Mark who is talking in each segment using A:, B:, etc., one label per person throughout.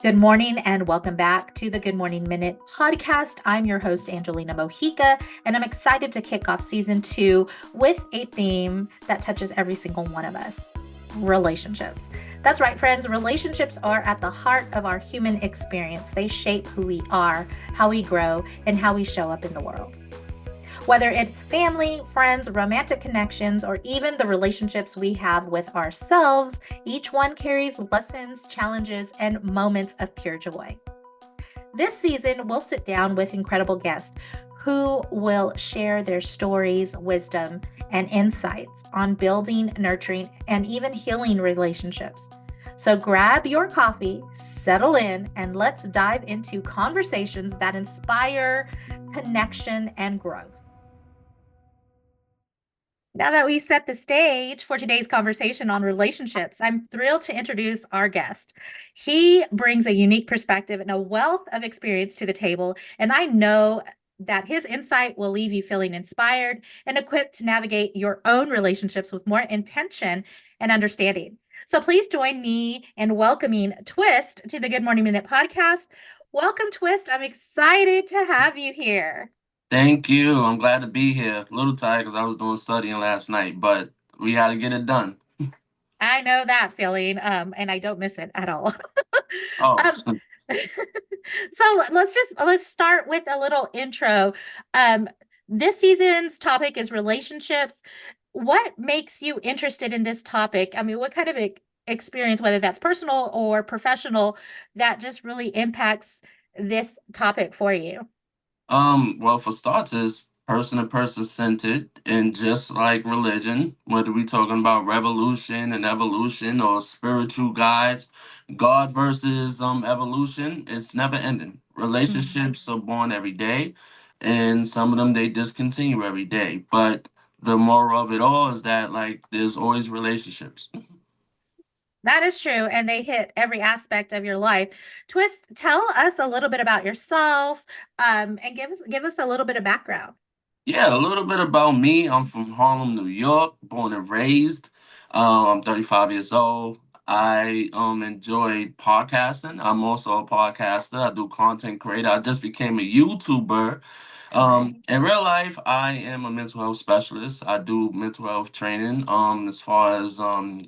A: Good morning and welcome back to the Good Morning Minute podcast. I'm your host, Angelina Mojica, and I'm excited to kick off season 2 with a theme that touches every single one of us: relationships. That's right, friends. Relationships are at the heart of our human experience. They shape who we are, how we grow, and how we show up in the world. Whether it's family, friends, romantic connections, or even the relationships we have with ourselves, each one carries lessons, challenges, and moments of pure joy. This season, we'll sit down with incredible guests who will share their stories, wisdom, and insights on building, nurturing, and even healing relationships. So grab your coffee, settle in, and let's dive into conversations that inspire connection and growth. Now that we set the stage for today's conversation on relationships, I'm thrilled to introduce our guest. He brings a unique perspective and a wealth of experience to the table, and I know that his insight will leave you feeling inspired and equipped to navigate your own relationships with more intention and understanding. So please join me in welcoming Twist to the Good Morning Minute podcast. Welcome, Twist. I'm excited to have you here.
B: Thank you. I'm glad to be here. A little tired because I was doing studying last night, but we had to get it done.
A: I know that feeling, and I don't miss it at all.
B: Oh,
A: um, so let's start with a little intro. Um, this season's topic is relationships. What makes you interested in this topic? I mean, what kind of experience, whether that's personal or professional, that just really impacts this topic for you?
B: well, for starters, person to person centered, and just like religion, whether we talking about revolution and evolution or spiritual guides, God versus evolution, it's never ending.
A: Mhm.
B: Relationships are born every day, and some of them they discontinue every day. But the moral of it all is that like there's always relationships.
A: That is true, and they hit every aspect of your life. Twist, tell us a little bit about yourself, and give us a little bit of background.
B: Yeah, a little bit about me. I'm from Harlem, New York, born and raised. I'm 35 years old. I enjoy podcasting. I'm also a podcaster. I do content creator. I just became a YouTuber.
A: Nice.
B: In real life, I am a mental health specialist. I do mental health training. As far as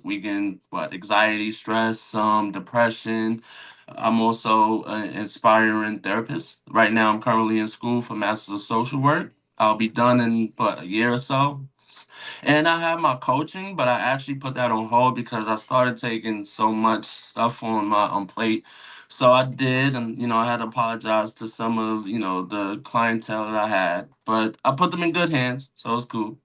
B: we can what anxiety, stress, depression. I'm also an inspiring therapist. Right now, I'm currently in school for Masters of Social Work. I'll be done in a year or so. And I have my coaching, but I actually put that on hold because I started taking so much stuff on my plate. So I did, and I had to apologize to some of the clientele that I had, but I put them in good hands, so it's cool.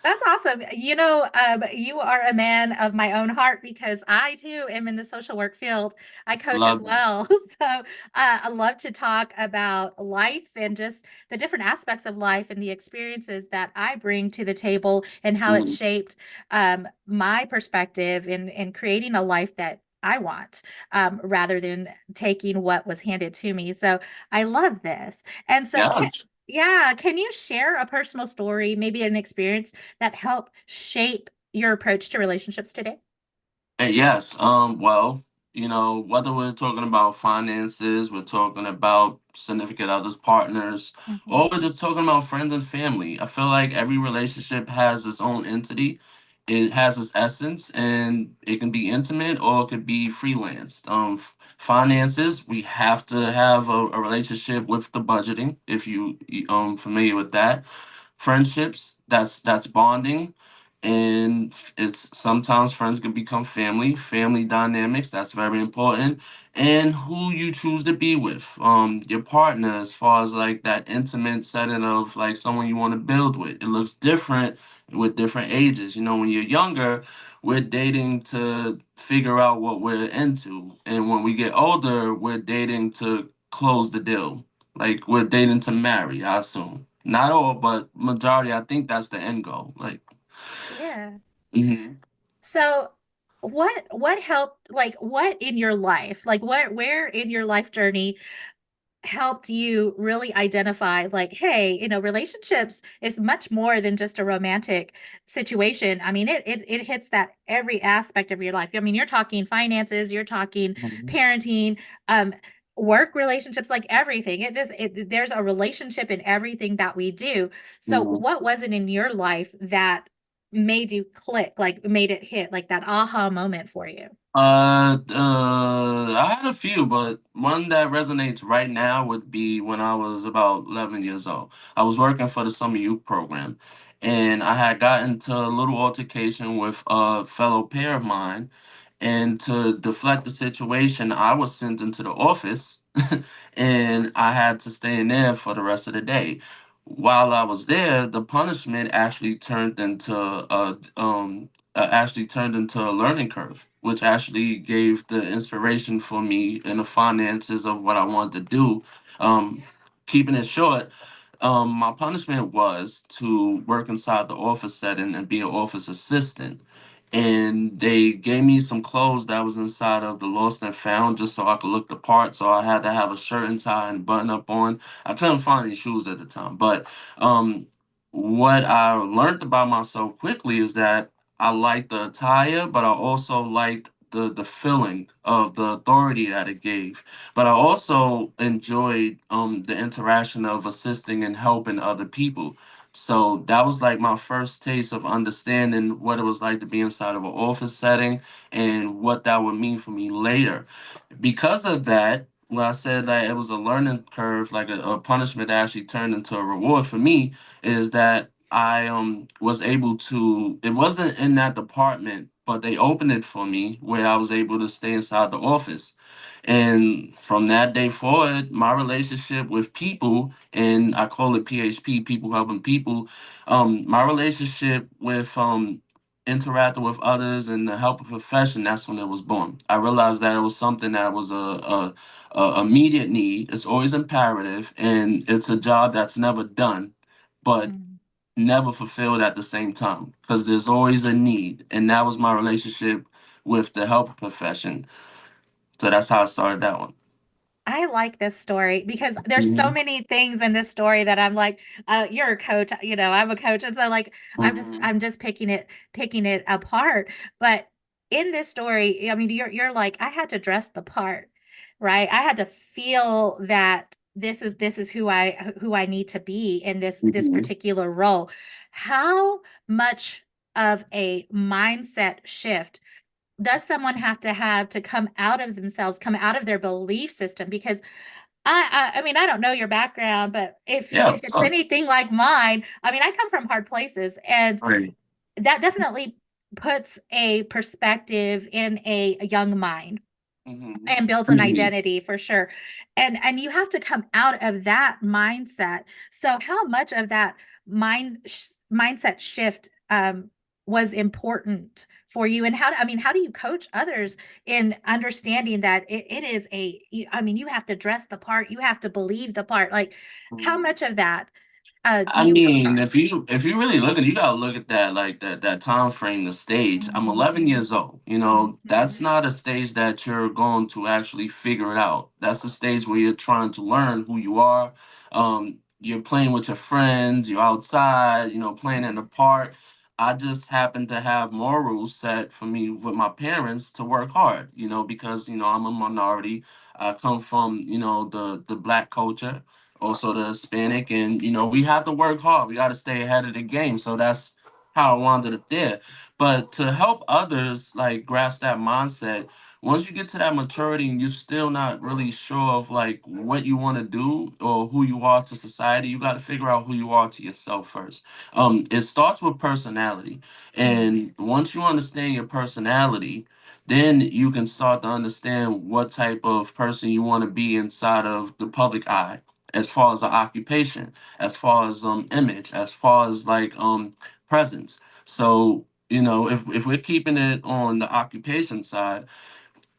A: That's awesome. You are a man of my own heart because I too am in the social work field. I coach as
B: Love that.
A: well. So I love to talk about life and just the different aspects of life and the experiences that I bring to the table and how it's
B: Mhm.
A: shaped my perspective in creating a life that I want, rather than taking what was handed to me. So I love this. And so,
B: Yes.
A: yeah, can you share a personal story, maybe an experience that help shape your approach to relationships today?
B: And yes, well, whether we're talking about finances, we're talking about significant others, partners,
A: Mhm.
B: or we're just talking about friends and family. I feel like every relationship has its own entity. It has its essence, and it can be intimate or it could be freelanced. Finances, we have to have a relationship with the budgeting, if you familiar with that. Friendships, that's bonding, and it's sometimes friends can become family dynamics, that's very important, and who you choose to be with, your partner, as far as like that intimate setting of like someone you want to build with. It looks different with different ages. When you're younger, we're dating to figure out what we're into, and when we get older, we're dating to close the deal, like we're dating to marry, I assume. Not all, but majority, I think that's the end goal. Like,
A: Yeah.
B: mhm.
A: So what helped, like what in your life, like where in your life journey helped you really identify like, hey, relationships is much more than just a romantic situation. I mean, it hits that every aspect of your life. I mean, you're talking finances, you're talking
B: Mhm.
A: parenting, um, work relationships, like everything. There's a relationship in everything that we do. So
B: Mhm.
A: what was it in your life that made you click, like made it hit, like that aha moment for you?
B: I had a few, but one that resonates right now would be when I was about 11 years old. I was working for the summer youth program, and I had gotten into a little altercation with a fellow peer of mine. And to deflect the situation, I was sent into the office, and I had to stay in there for the rest of the day. While I was there, the punishment actually turned into a learning curve, which actually gave the inspiration for me in the finances of what I wanted to do. Um, Keeping it short, my punishment was to work inside the office setting and be an office assistant. And they gave me some clothes that was inside of the lost and found just so I could look the part. So I had to have a shirt and tie and button up on. I couldn't find any shoes at the time, but um, what I learned about myself quickly is that I liked the attire, but I also liked the feeling of the authority that it gave. But I also enjoyed the interaction of assisting and helping other people. So that was like my first taste of understanding what it was like to be inside of an office setting and what that would mean for me later. Because of that, when I said that it was a learning curve, like a punishment that actually turned into a reward for me, is that I was able to. It wasn't in that department, but they opened it for me where I was able to stay inside the office. And from that day forward, my relationship with people, and I call it PHP, people helping people, my relationship with interacting with others and the helper profession, that's when it was born. I realized that it was something that was a immediate need. It's always imperative, and it's a job that's never done, but
A: Mm.
B: never fulfilled at the same time because there's always a need. And that was my relationship with the helper profession. So that's how I started that one.
A: I like this story because there's so
B: Mhm.
A: many things in this story that I'm like, you're a coach, I'm a coach. And so like
B: Mhm.
A: I'm just picking it apart. But in this story, I mean, you're like, I had to dress the part, right? I had to feel that this is who I need to be in this
B: Mhm.
A: particular role. How much of a mindset shift does someone have to come out of themselves, come out of their belief system? Because I mean, I don't know your background, but
B: Yeah.
A: if it's anything like mine, I mean, I come from hard places, and
B: Right.
A: that definitely puts a perspective in a young mind
B: Mhm.
A: and builds an
B: Mhm.
A: identity for sure. And you have to come out of that mindset. So how much of that mindset shift was important for you, and I mean, how do you coach others in understanding that it is I mean, you have to dress the part, you have to believe the part, like how
B: Mhm.
A: much of that do
B: I
A: you coach
B: mean,
A: on?
B: if you really looking, you gotta look at that like that time frame, the stage. I'm 11
A: Mhm.
B: years old. You know, that's
A: Mhm.
B: not a stage that you're going to actually figure it out. That's a stage where you're trying to learn who you are. You're playing with your friends. You're outside. You know, playing in the park. I just happen to have morals set for me with my parents to work hard. You know, because I'm a minority. I come from the black culture, also the Hispanic, and we have to work hard. We got to stay ahead of the game. So that's how I wanted it there. But to help others like grasp that mindset, once you get to that maturity and you're still not really sure of like what you want to do or who you are to society, you got to figure out who you are to yourself first. It starts with personality,
A: Mm.
B: and once you understand your personality, then you can start to understand what type of person you want to be inside of the public eye, as far as the occupation, as far as image, as far as like presence. So if we're keeping it on the occupation side,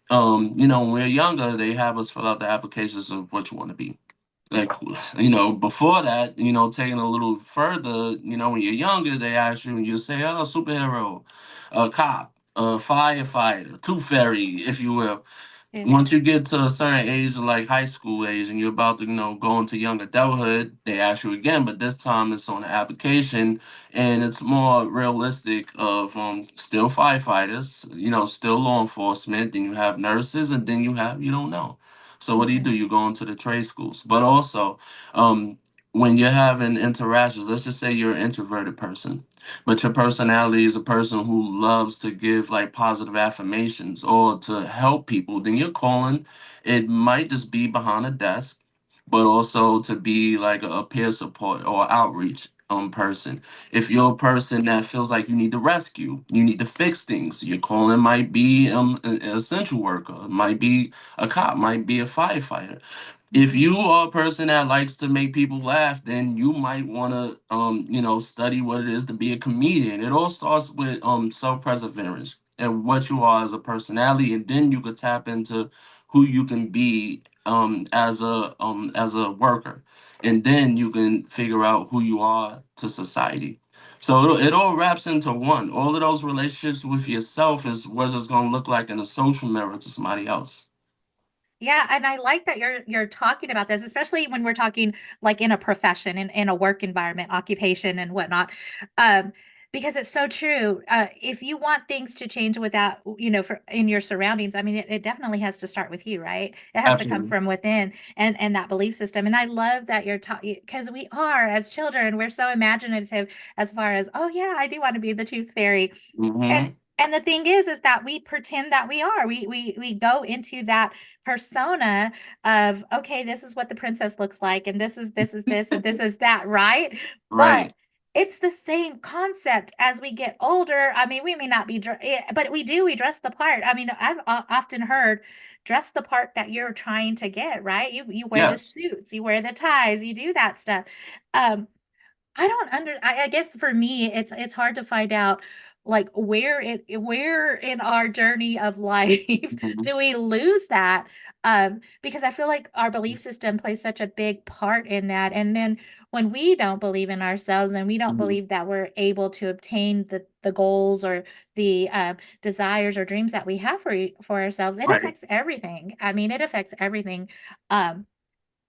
B: when we're younger, they have us fill out the applications of what you want to be. Like, before that, taking a little further, when you're younger, they ask you and you say, oh, superhero, a cop, a firefighter, tooth fairy, if you will.
A: Yeah.
B: once you get to a certain age, like high school age, and you're about to, go into young adulthood, they ask you again, but this time it's on the application, and it's more realistic of still firefighters, still law enforcement. Then you have nurses, and then you have you don't know. So what do?
A: Mhm.
B: You go into the trade schools, but also um, when you're having interactions, let's just say you're an introverted person, but your personality is a person who loves to give like positive affirmations or to help people, then your calling, it might just be behind a desk, but also to be like a peer support or outreach person. If you're a person that feels like you need to rescue, you need to fix things, your calling might be an essential worker, it might be a cop, might be a firefighter. If
A: Mhm.
B: you are a person that likes to make people laugh, then you might want to study what it is to be a comedian. It all starts with self-perseverance and what you are as a personality, and then you could tap into who you can be as a worker, and then you can figure out who you are to society. So it all wraps into one. All of those relationships with yourself is what it's going to look like in a social mirror to somebody else.
A: Yeah, and I like that you're talking about this, especially when we're talking like in a profession, in a work environment, occupation and whatnot. Because it's so true. If you want things to change without, for in your surroundings, I mean, it definitely has to start with you, right? It has to come
B: Absolutely.
A: from within and that belief system. And I love that you're talking because we are as children, we're so imaginative as far as, oh yeah, I do want to be the tooth fairy. And
B: Hmm.
A: and the thing is that we pretend that we are. We go into that persona of, okay, this is what the princess looks like, and this is this, and this is that, right? But
B: Right.
A: it's the same concept as we get older. I mean, we may not be, but we dress the part. I mean, I've often heard, dress the part that you're trying to get, right? You wear the
B: Yes.
A: suits, you wear the ties, you do that stuff. Um, I guess for me, it's hard to find out like where in our journey of life
B: Mhm.
A: do we lose that? Because I feel like our belief system plays such a big part in that. And then when we don't believe in ourselves and we don't
B: Mhm.
A: believe that we're able to obtain the goals or the desires or dreams that we have for ourselves, it
B: Right.
A: affects everything. I mean, it affects everything. Um,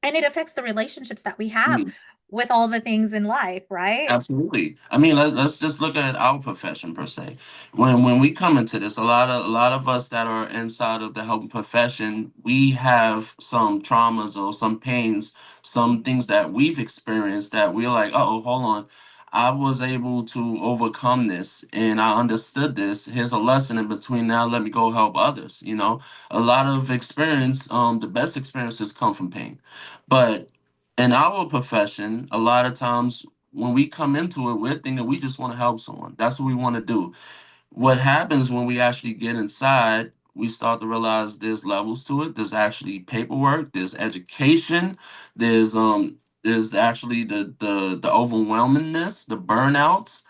A: and it affects the relationships that we have
B: Mhm.
A: with all the things in life, right?
B: Absolutely. I mean, let's just look at our profession per se. When we come into this, a lot of us that are inside of the helping profession, we have some traumas or some pains, some things that we've experienced that we're like, oh, hold on. I was able to overcome this and I understood this. Here's a lesson in between now. Let me go help others. A lot of experience, the best experiences come from pain. But in our profession, a lot of times when we come into it, we're thinking we just want to help someone. That's what we want to do. What happens when we actually get inside, we start to realize there's levels to it. There's actually paperwork, there's education, there's actually the overwhelmingness, the burnouts,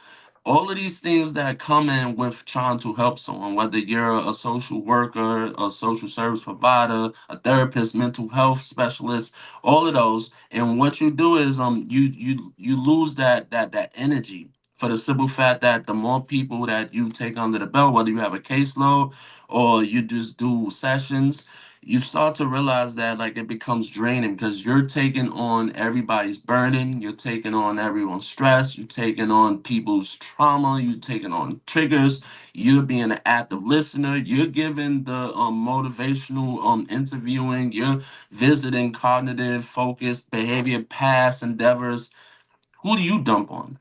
B: all of these things that come in with trying to help someone, whether you're a social worker, a social service provider, a therapist, mental health specialist, all of those. And what you do is you lose that energy for the simple fact that the more people that you take under the belt, whether you have a caseload or you just do sessions, you start to realize that like it becomes draining because you're taking on everybody's burden, you're taking on everyone's stress, you're taking on people's trauma, you're taking on triggers, you're being an active listener, you're giving the motivational interviewing, you're visiting cognitive focused behavior past endeavors. Who do you dump on?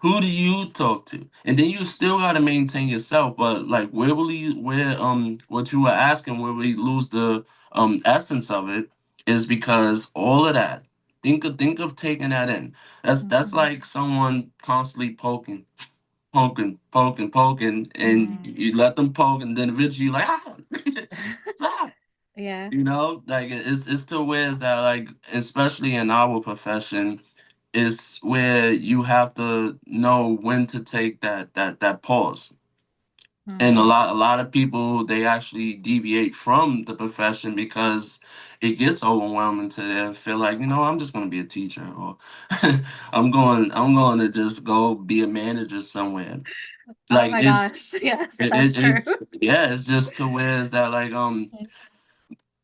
B: Who do you talk to? And then you still gotta maintain yourself. But like where what you were asking, where we lose the essence of it is because all of that. Think of taking that in. That's
A: Mhm.
B: like someone constantly poking, and
A: Mhm.
B: you let them poke, and then eventually you're like, ah, stop.
A: Yeah.
B: Like it's to where is that like, especially in our profession, is where you have to know when to take that pause. And a
A: Mhm.
B: lot a lot of people they actually deviate from the profession because it gets overwhelming to them. Feel like I'm just going to be a teacher, or I'm going to just go be a manager somewhere.
A: Oh
B: Like
A: my
B: it's
A: gosh. Yes,
B: it,
A: that's
B: it,
A: true.
B: it yeah, it's just to where is that like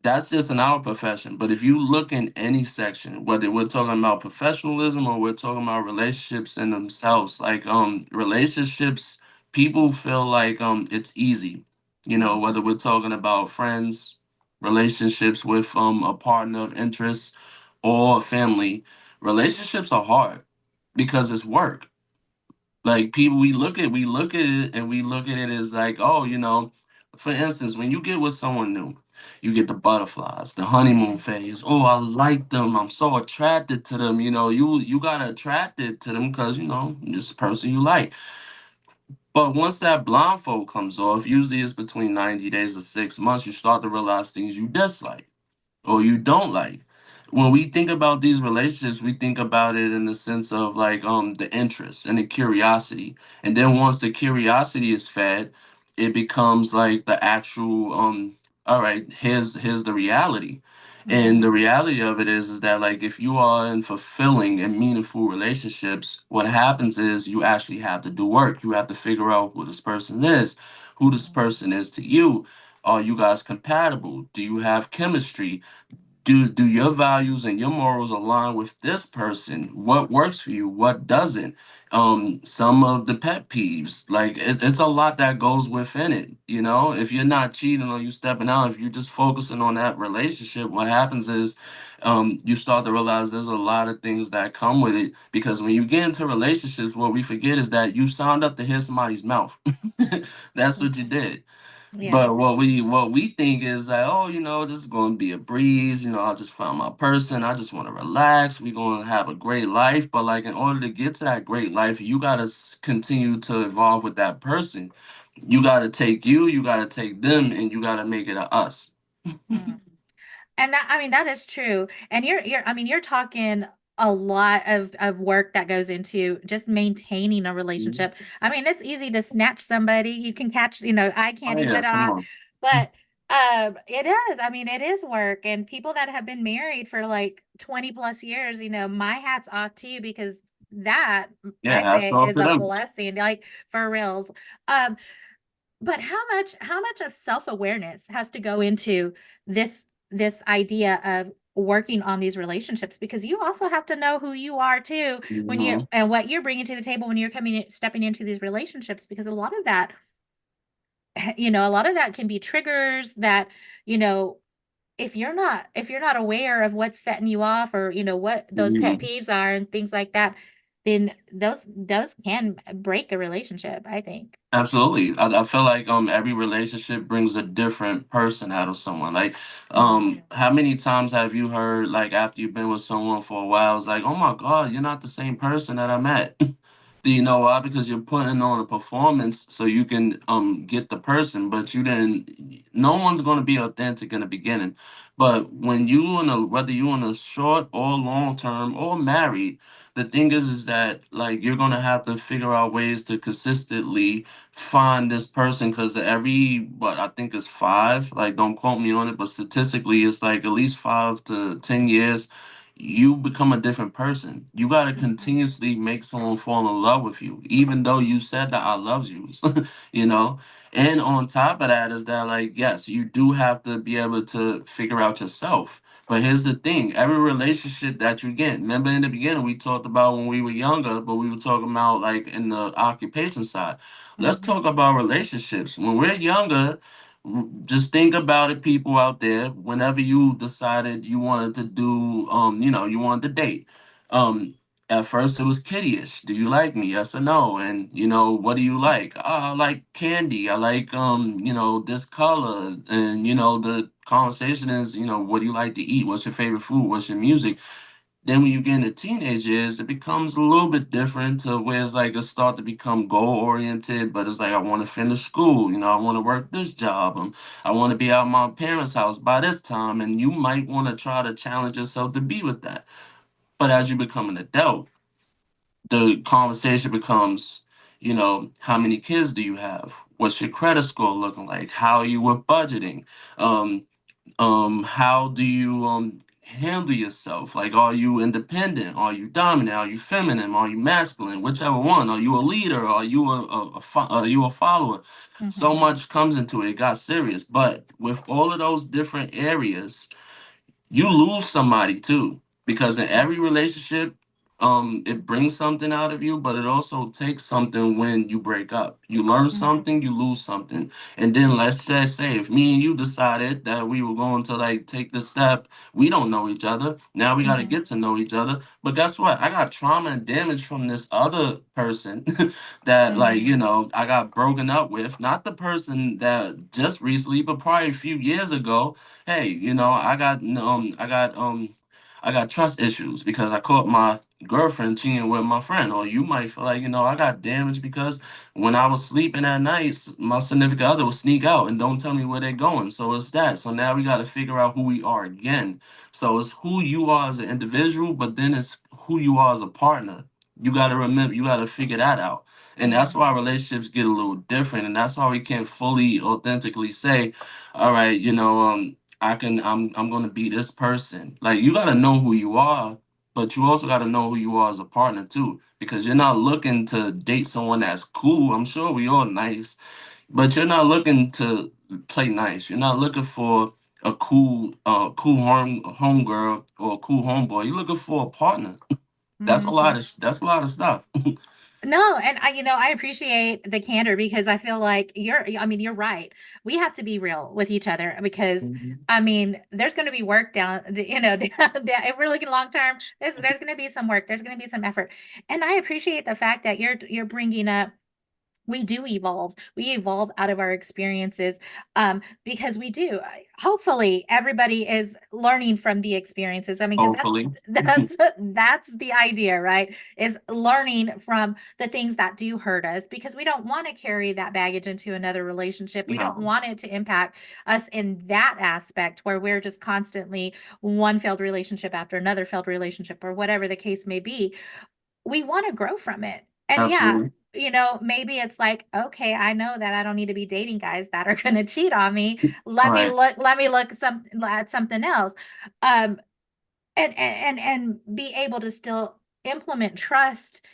B: That's just in our profession. But if you look in any section, whether we're talking about professionalism or we're talking about relationships in themselves, like relationships, people feel like it's easy. You know, whether we're talking about friends, relationships with a partner of interest or family, relationships are hard because it's work. Like people, we look at it and we look at it as like, oh, for instance, when you get with someone new, you get the butterflies, the honeymoon phase. Oh, I like them. I'm so attracted to them. You got attracted to them because this person you like. But once that blindfold comes off, usually it's between 90 days to 6 months, you start to realize things you dislike or you don't like. When we think about these relationships, we think about it in the sense of like the interest and the curiosity. And then once the curiosity is fed, it becomes like the actual all right, here's the reality. And the reality of it is that like if you are in fulfilling and meaningful relationships, what happens is you actually have to do work. You have to figure out who this person is, who this person is to you. Are you guys compatible? Do you have chemistry? Do your values and your morals align with this person? What works for you, what doesn't? Some of the pet peeves, like it's a lot that goes within it. If you're not cheating or you stepping out, if you're just focusing on that relationship, what happens is you start to realize there's a lot of things that come with it, because when you get into relationships, what we forget is that you signed up to hear somebody's mouth. That's what you did.
A: Yeah.
B: But what we think is that, oh, this is going to be a breeze. I just found my person. I just want to relax. We're going to have a great life. But like in order to get to that great life, you got to continue to evolve with that person. You got to take you. You got to take them, and you got to make it a us.
A: Mhm. And that, I mean, that is true. And I mean, you're talking a lot of work that goes into just maintaining a
B: Mhm.
A: relationship. I mean, it's easy to snatch somebody. You can catch, eye
B: Oh
A: candy,
B: yeah, come on.
A: but it is. I mean, it is work. And people that have been married for like 20 plus years, my hat's off to you, because that
B: Yeah,
A: I
B: hats
A: say
B: off
A: is
B: to
A: a
B: them.
A: blessing, like for reals. Um, but how much of self-awareness has to go into this idea of working on these relationships, because you also have to know who you are too, when you
B: Hmm.
A: and what you're bringing to the table when you're stepping into these relationships, because a lot of that can be triggers that, you know if you're not aware of what's setting you off, or what those pet
B: Hmm.
A: peeves are and things like that, then those can break a relationship, I think.
B: Absolutely. I feel like every relationship brings a different person out of someone. Like how many times have you heard, like, after you've been with someone for a while, it's like, oh my God, you're not the same person that I met. Do you know why? Because you're putting on a performance so you can get the person, but you didn't. No one's going to be authentic in the beginning, but when you in a whether you in a short or long term or married, the thing is that like you're gonna have to figure out ways to consistently find this person, because every what I think is five, like don't quote me on it, but statistically it's like at least 5 to 10 years you become a different person. You got to continuously make someone fall in love with you, even though you said that I love you, you know? And on top of that is that, like, yes, you do have to be able to figure out yourself. But here's the thing, every relationship that you get, remember in the beginning, we talked about when we were younger, but we were talking about like in the occupation side. Let's
A: Mhm.
B: talk about relationships. When we're younger, just think about it, people out there. Whenever you decided you wanted to do, you wanted to date. Um, at first it was kiddyish. Do you like me? Yes or no? And what do you like? I like candy. I like this color. And the conversation is, what do you like to eat? What's your favorite food? What's your music? Then when you get into teenage years, it becomes a little bit different to where it's like it start to become goal oriented, but it's like I want to finish school, I want to work this job, I want to be out my parents' house by this time, and you might want to try to challenge yourself to be with that. But as you become an adult, the conversation becomes, how many kids do you have? What's your credit score looking like? How are you with budgeting? Um, how do you handle yourself? Like, are you independent? Are you dominant? Are you feminine? Are you masculine? Whichever one. Are you a leader? Are you are you a follower? So
A: Mhm.
B: much comes into it. It got serious. But with all of those different areas, you lose somebody too, because in every relationship, it brings something out of you, but it also takes something when you break up. You learn
A: Mhm.
B: something, you lose something. And then let's just say if me and you decided that we were going to like take the step, we don't know each other, now we got to
A: Mhm.
B: get to know each other. But guess what, I got trauma and damage from this other person that, like,
A: Mhm.
B: I got broken up with, not the person that just recently, but probably a few years ago. Hey, I got trust issues because I caught my girlfriend cheating with my friend. Or you might feel like, I got damaged because when I was sleeping at night, my significant other would sneak out and don't tell me where they're going. So it's that. So now we got to figure out who we are again. So it's who you are as an individual, but then it's who you are as a partner. You got to remember, you got to figure that out. And that's why
A: Mhm.
B: relationships get a little different. And that's why we can't fully authentically say, all right, I'm gonna be this person. Like, you gotta know who you are, but you also gotta know who you are as a partner too. Because you're not looking to date someone that's cool. I'm sure we all nice, but you're not looking to play nice. You're not looking for a cool home girl or a cool homeboy. You're looking for a partner.
A: Mhm.
B: That's a lot of stuff.
A: No, and I appreciate the candor because I feel like I mean, you're right. We have to be real with each other because
B: Mhm.
A: I mean, there's going to be work if we're looking long term, there's going to be some work, there's going to be some effort. And I appreciate the fact that you're bringing up we do evolve. We evolve out of our experiences, because we do. Hopefully, everybody is learning from the experiences. I mean, because that's
B: Hopefully.
A: that's the idea, right? Is learning from the things that do hurt us because we don't want to carry that baggage into another relationship. We don't
B: No.
A: want it to impact us in that aspect where we're just constantly one failed relationship after another failed relationship or whatever the case may be. We want to grow from it. And yeah,
B: Absolutely.
A: maybe it's like, okay, I know that I don't need to be dating guys that are going to cheat on me.
B: Right.
A: Let me look at something else. Um, and be able to still implement trust,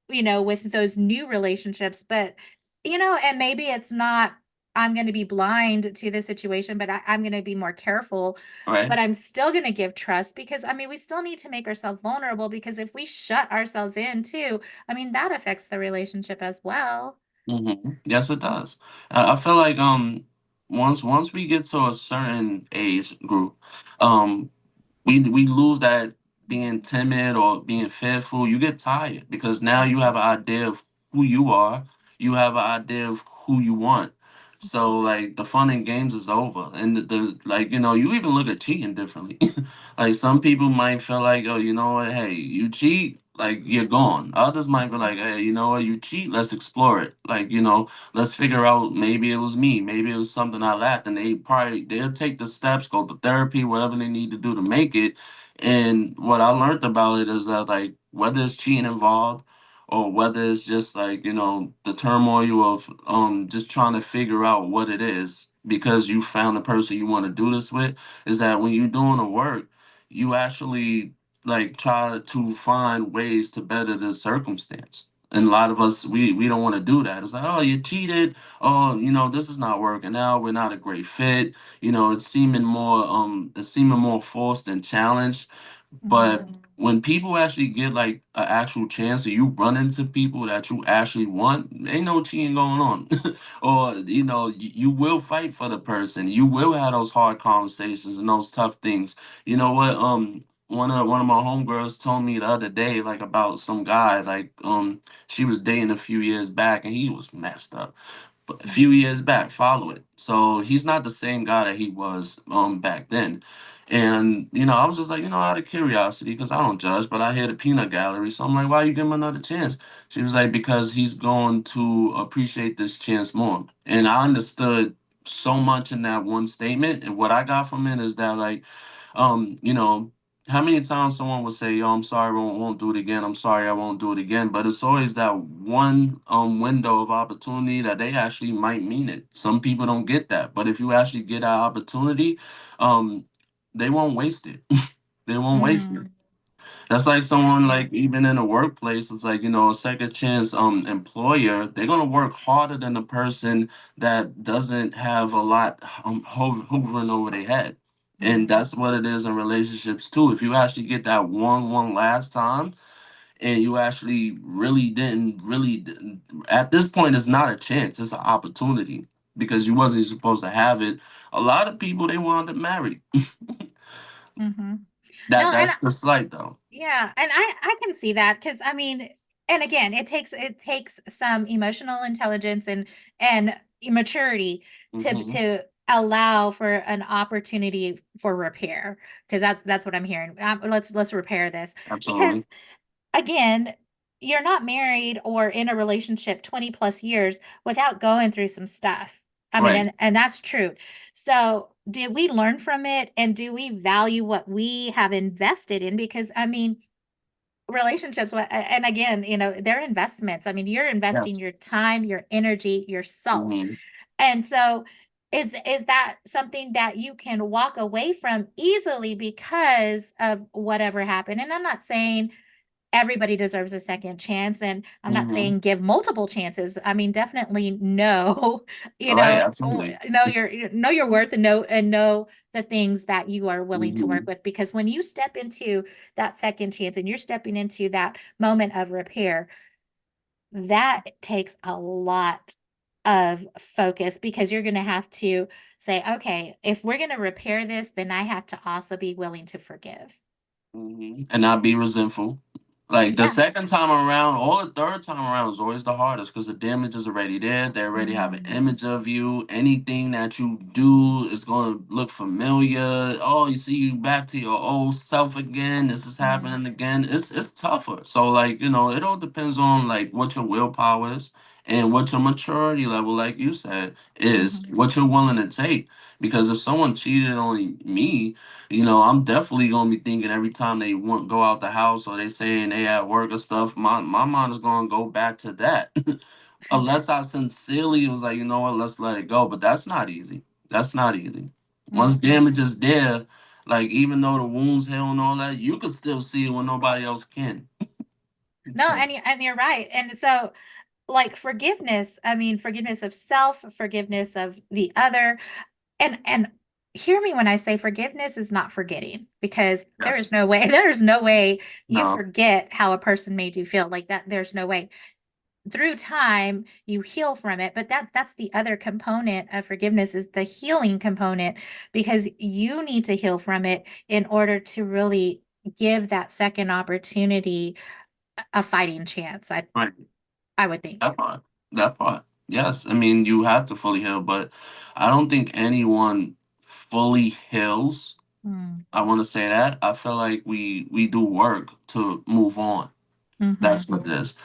A: with those new relationships. But, and maybe it's not, I'm going to be blind to the situation, but I'm going to be more careful.
B: Right.
A: But I'm still going to give trust because, I mean, we still need to make ourselves vulnerable because if we shut ourselves in too, I mean, that affects the relationship as well.
B: Yes, it does. I feel like once we get to a certain age group, um, we lose that being timid or being fearful. You get tired because now you have
A: Mhm.
B: an idea of who you are. You have an idea of who you want. So like the fun and games is over, and the like you even look at cheating differently. Like some people might feel like, oh, you know what, hey, you cheat, like you're gone. Others might be like, hey, you know what, you cheat, let's explore it. Like, let's figure out, maybe it was me, maybe it was something I lacked, and they'll take the steps, go to therapy, whatever they need to do to make it. And what I learned about it is that, like, whether it's cheating involved or whether it's just like, the turmoil of just trying to figure out what it is because you found the person you want to do this with, is that when you're doing the work, you actually like try to find ways to better the circumstance. And a lot of us, we don't want to do that. It's like, oh, you cheated. Oh, this is not working out. We're not a great fit. It's seeming more forced and challenged. But
A: Mhm.
B: when people actually get like an actual chance, or you run into people that you actually want, ain't no cheating going on. Or you will fight for the person. You will have those hard conversations and those tough things. You know what? One of my homegirls told me the other day, like, about some guy, like, she was dating a few years back and he was messed up. But a few
A: Mhm.
B: years back, follow it. So he's not the same guy that he was back then. And I was just like, out of curiosity, because I don't judge, but I hear the peanut gallery. So I'm like, why you give him another chance? She was like, because he's going to appreciate this chance more. And I understood so much in that one statement. And what I got from it is that, like, how many times someone would say, "Yo, I'm sorry, won't do it again. I'm sorry, I won't do it again." But it's always that one window of opportunity that they actually might mean it. Some people don't get that, but if you actually get that opportunity, um, they won't waste it. They won't waste it.
A: Mm,
B: That's like someone
A: yeah.
B: like even in the workplace, it's like, a second chance employer, they're gonna work harder than the person that doesn't have a lot hovering over their head. And
A: Mm-hmm.
B: that's what it is in relationships too. If you actually get that one last time and you actually really didn't, at this point it's not a chance, it's an opportunity because you wasn't supposed to have it. A lot of people they wanted to marry.
A: Mm-hmm.
B: That
A: No, and
B: that's the slight though.
A: yeah, and I can see that because I mean, and again, it takes some emotional intelligence and maturity
B: Hmm.
A: to allow for an opportunity for repair because that's what I'm hearing. Let's repair this
B: Absolutely.
A: because again, you're not married or in a relationship 20 plus years without going through some stuff. I mean,
B: Right.
A: and that's true. So, did we learn from it and do we value what we have invested in? Because I mean, relationships, and again, they're investments. I mean, you're investing
B: Yes.
A: your time, your energy, yourself.
B: Hmm.
A: And so is that something that you can walk away from easily because of whatever happened? And I'm not saying everybody deserves a second chance. And I'm not
B: Hmm.
A: saying give multiple chances. I mean, definitely know,
B: Right. Absolutely.
A: know your worth and know the things that you are willing to work
B: Hmm.
A: with. Because when you step into that second chance and you're stepping into that moment of repair, that takes a lot of focus because you're going to have to say, okay, if we're going to repair this, then I have to also be willing to forgive.
B: And not be resentful. Like the
A: Yeah.
B: second time around, or the third time around is always the hardest because the damage is already there. They already have an
A: Mhm.
B: image of you. Anything that you do is going to look familiar. Oh, you see you back to your old self again. This is
A: Mhm.
B: happening again. It's tougher. So like it all depends on like what your willpower is and what your maturity level, like you said, is.
A: Mhm.
B: What you're willing to take. Because if someone cheated on me, I'm definitely gonna be thinking every time they want go out the house or they saying they at work or stuff. My mind is gonna go back to that, unless I sincerely was like, you know what, let's let it go. But that's not easy. That's not easy. Once
A: Mhm.
B: damage is there, like even though the wounds heal and all that, you can still see it when nobody else can.
A: No,
B: So
A: and you're right. And so like forgiveness, I mean forgiveness of self, forgiveness of the other, and hear me when I say forgiveness is not forgetting because there
B: yes,
A: is no way there is no way you
B: no,
A: forget how a person made you feel like that. There's no way. Through time you heal from it, but that's the other component of forgiveness is the healing component because you need to heal from it in order to really give that second opportunity a fighting chance.
B: right.
A: I would think.
B: That part. That part. Yes. I mean, you have to fully heal, but I don't think anyone fully heals.
A: Mm.
B: I want to say that. I feel like we do work to move on.
A: Hmm.
B: That's what it is.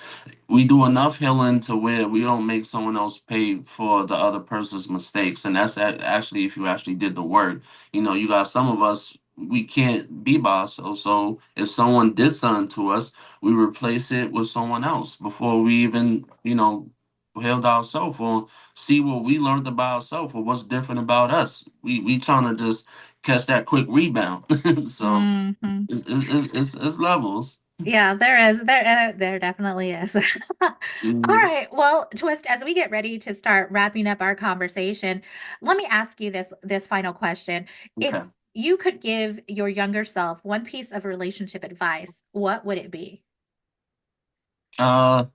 B: We do enough healing to where we don't make someone else pay for the other person's mistakes, and that's actually if you actually did the work. You got some of us. We can't be by ourselves. So if someone did something to us, we replace it with someone else before we even, healed ourselves or see what we learned about ourselves or what's different about us. We trying to just catch that quick rebound. So
A: Hmm.
B: it's levels.
A: Yeah, there is. There definitely is. All
B: Mhm.
A: right. Well, Twist, as we get ready to start wrapping up our conversation, let me ask you this final question.
B: Okay.
A: If you could give your younger self one piece of relationship advice, what would it be?
B: Uh,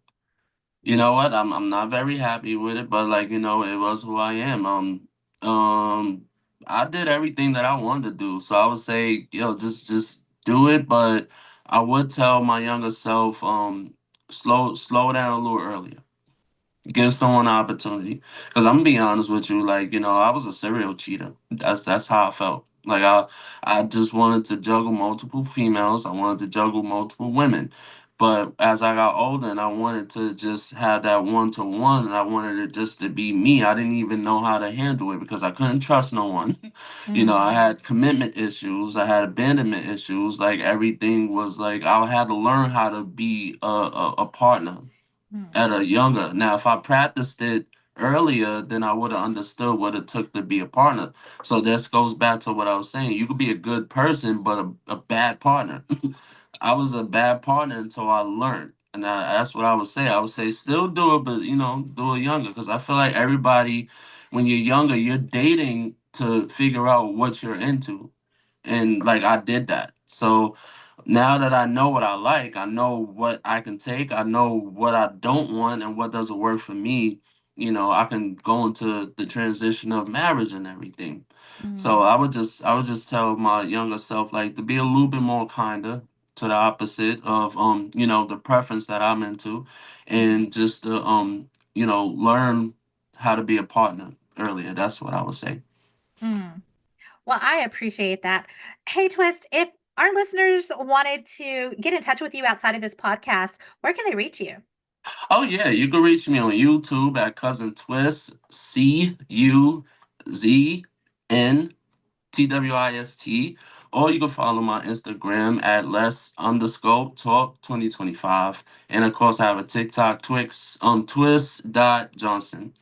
B: you know what? I'm not very happy with it, but like, it was who I am. Um, I did everything that I wanted to do. So I would say, just do it, but I would tell my younger self, slow down a little earlier. Give someone an opportunity. Because I'm gonna be honest with you, like, I was a serial cheater. That's how I felt. Like I just wanted to juggle multiple females. I wanted to juggle multiple women. But as I got older and I wanted to just have that one to one and I wanted it just to be me, I didn't even know how to handle it because I couldn't trust no one. I
A: Mm,
B: had commitment issues, I had abandonment issues. Like everything was like I had to learn how to be a partner
A: mm,
B: at a younger. Now, if I practiced it earlier, then I would have understood what it took to be a partner. So this goes back to what I was saying. You could be a good person, but a bad partner. I was a bad partner until I learned. And that's what I would say. I would say still do it, but do it younger. Because I feel like everybody, when you're younger, you're dating to figure out what you're into. And like I did that. So now that I know what I like, I know what I can take, I know what I don't want and what doesn't work for me, I can go into the transition of marriage and everything. So
A: Mm,
B: I would just tell my younger self like to be a little bit more kinder to the opposite of the preference that I'm into,
A: mhm,
B: and just to learn how to be a partner earlier. That's what I would say.
A: mm. Well, I appreciate that. Hey, Twist, if our listeners wanted to get in touch with you outside of this podcast, where can they reach you?
B: Oh yeah, you can reach me on YouTube at Cousin Twist, CUZNTWIST, or you can follow my Instagram at less_talk 2025, and of course I have a TikTok twist.johnson.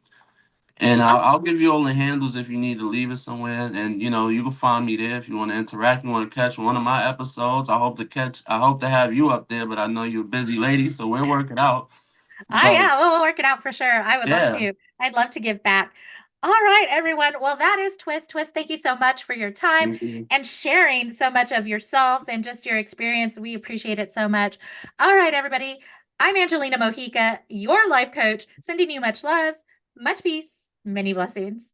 B: And I'll,
A: Oh,
B: I'll give you all the handles if you need to leave it somewhere, and you can find me there if you want to interact. You want to catch one of my episodes. I hope to have you up there, but I know you're a busy lady, so we'll work it out. But
A: yeah, we'll work it out for sure. I would love
B: yeah.
A: to. I'd love to give back. All right, everyone. Well, that is Twist. Twist, thank you so much for your time
B: Thank you.
A: and sharing so much of yourself and just your experience. We appreciate it so much. All right, everybody. I'm Angelina Mojica, your life coach, sending you much love, much peace, many blessings.